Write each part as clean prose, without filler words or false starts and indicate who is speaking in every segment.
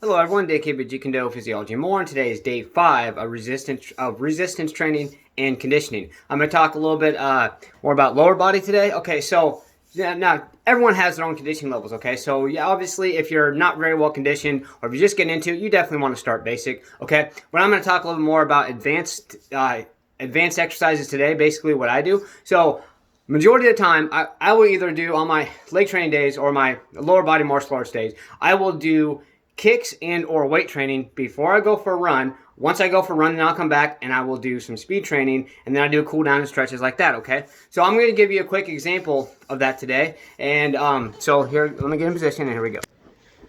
Speaker 1: Hello everyone, Day K Jeet Kune Physiology and more, and today is day 5 of resistance training and conditioning. I'm going to talk a little bit more about lower body today. Okay, so now everyone has their own conditioning levels, okay? So yeah, obviously if you're not very well conditioned or if you're just getting into it, you definitely want to start basic, okay? But I'm going to talk a little bit more about advanced exercises today, basically what I do. So majority of the time, I will either do on my leg training days or my lower body martial arts days, I will do kicks and or weight training before I go for a run. Once I go for a run, then I'll come back and I will do some speed training, and then I do a cool down and stretches like that, okay? So I'm going to give you a quick example of that today. And so here, let me get in position, and here we go.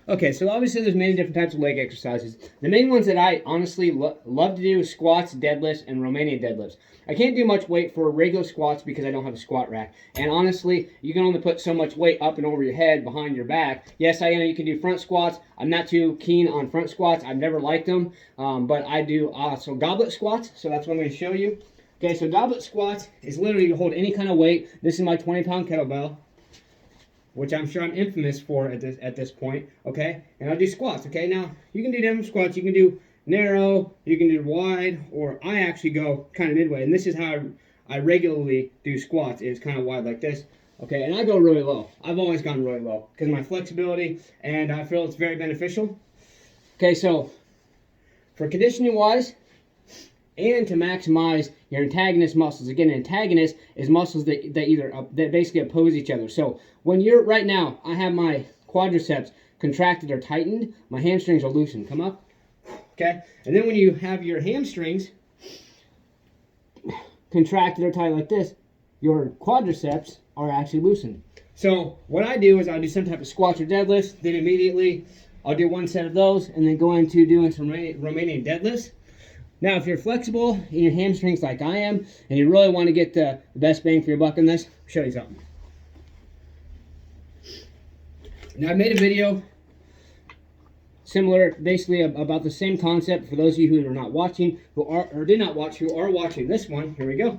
Speaker 1: Okay, so obviously there's many different types of leg exercises. The main ones that I honestly love to do is squats, deadlifts, and Romanian deadlifts. I can't do much weight for regular squats because I don't have a squat rack. And honestly, you can only put so much weight up and over your head, behind your back. Yes, I know you can do front squats. I'm not too keen on front squats. I've never liked them. But I do so goblet squats, so that's what I'm going to show you. Okay, so goblet squats is literally you hold any kind of weight. This is my 20-pound kettlebell, which I'm sure I'm infamous for at this point, okay? And I'll do squats, okay? Now, you can do different squats. You can do narrow, you can do wide, or I actually go kind of midway. And this is how I regularly do squats, is kind of wide like this, okay? And I go really low. I've always gone really low because of my flexibility, and I feel it's very beneficial. Okay, so for conditioning-wise, and to maximize your antagonist muscles. Again, antagonist is muscles that basically oppose each other. So when you're right now, I have my quadriceps contracted or tightened, my hamstrings are loosened. Come up, okay? And then when you have your hamstrings contracted or tight like this, your quadriceps are actually loosened. So what I do is I'll do some type of squats or deadlifts, then immediately I'll do one set of those and then go into doing some Romanian deadlifts. Now, if you're flexible in your hamstrings like I am, and you really want to get the best bang for your buck in this, I'll show you something. Now, I made a video similar, basically about the same concept for those of you who are not watching, or did not watch, who are watching this one. Here we go.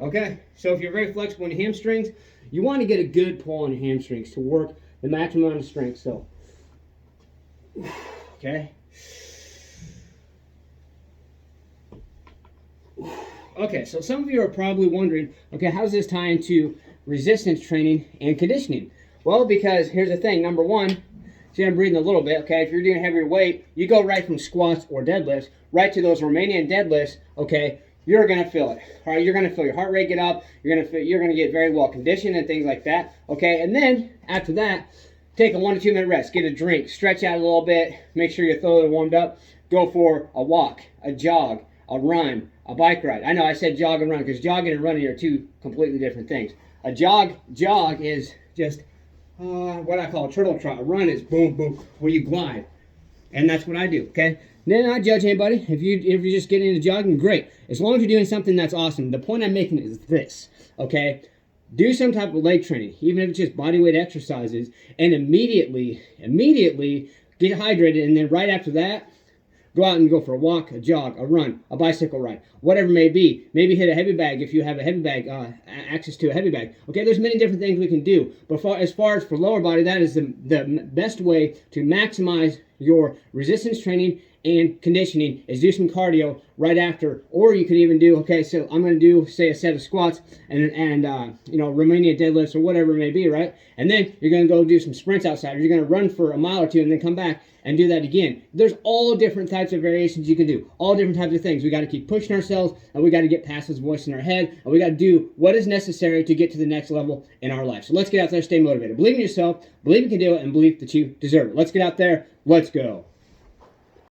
Speaker 1: Okay, so if you're very flexible in your hamstrings, you want to get a good pull on your hamstrings to work the maximum amount of strength. So, okay. Okay, so some of you are probably wondering, okay, how does this tie into resistance training and conditioning? Well, because here's the thing. Number one, see, I'm breathing a little bit, okay? If you're doing heavier weight, you go right from squats or deadlifts right to those Romanian deadlifts, okay? You're going to feel it, all right? You're going to feel your heart rate get up. You're going to get very well conditioned and things like that, okay? And then after that, take a 1 to 2 minute rest. Get a drink, stretch out a little bit, make sure you're thoroughly warmed up. Go for a walk, a jog, a run, a bike ride. I know I said jog and run because jogging and running are two completely different things. A jog is just what I call a turtle trot. A run is boom, boom, where you glide. And that's what I do, okay? Then I judge anybody. If you're just getting into jogging, great. As long as you're doing something that's awesome. The point I'm making is this, okay? Do some type of leg training, even if it's just body weight exercises, and immediately get hydrated, and then right after that, go out and go for a walk, a jog, a run, a bicycle ride, whatever it may be. Maybe hit a heavy bag if you have a heavy bag, access to a heavy bag. Okay, there's many different things we can do. But as far as for lower body, that is the best way to maximize your resistance training and conditioning is do some cardio right after. Or you could even do, okay, so I'm going to do, say, a set of squats and Romanian deadlifts or whatever it may be, right? And then you're going to go do some sprints outside, or you're going to run for a mile or two and then come back and do that again. There's all different types of variations you can do, all different types of things. We got to keep pushing ourselves, and we got to get past this voice in our head, and we got to do what is necessary to get to the next level in our life. So let's get out there, stay motivated. Believe in yourself, believe you can do it, and believe that you deserve it. Let's get out there. Let's go.